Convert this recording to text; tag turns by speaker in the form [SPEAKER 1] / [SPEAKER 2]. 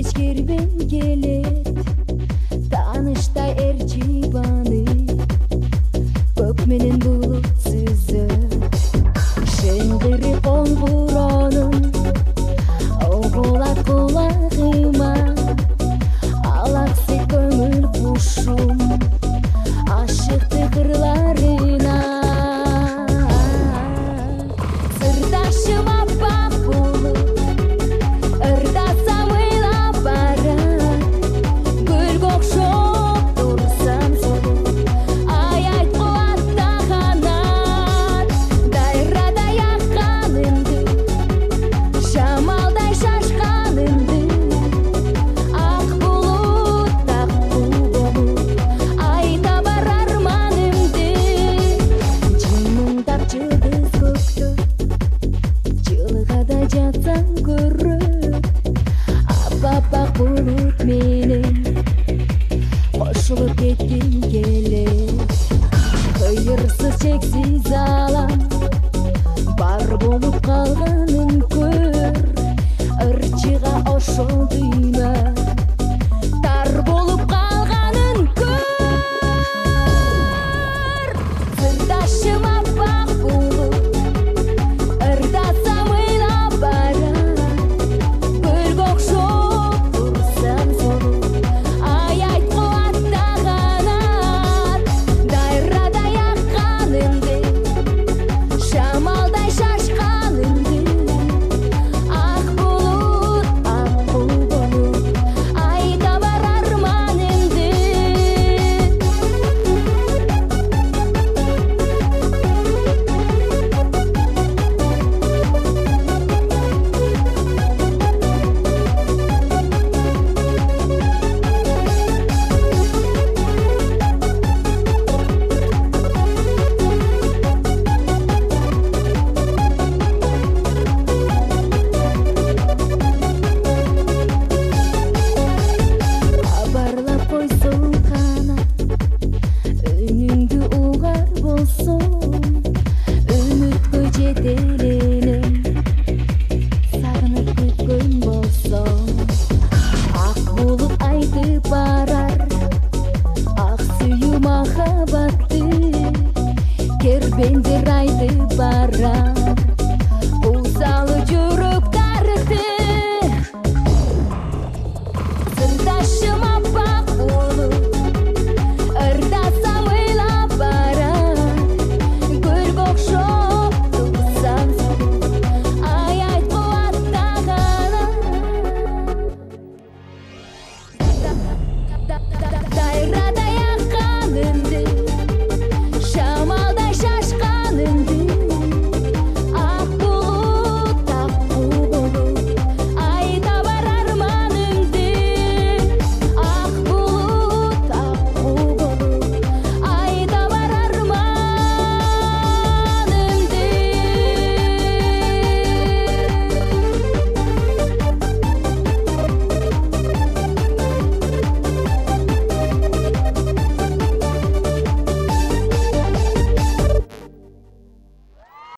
[SPEAKER 1] кечкирбен келет тааныштай эрчибаны көк менен булут сүзөт шендири коңгуроонун угулат кулагыма алаксы көңүл кушум ашыкты кырларына сырдашым аппак булут ырдасам ыйлап барат гүлгө окшоп турсам аят кубатта канат дайрадай акканымды шамалдай шашканымды ак булут болуп айта бар арманымды жымыңдап жылдыз көктө жылгада жатсаң көрөт аппак булут менен кошулуп кетким келет кыйырсыз чексиз алам бар болуп калганын көр ырчыга ошол дүйнө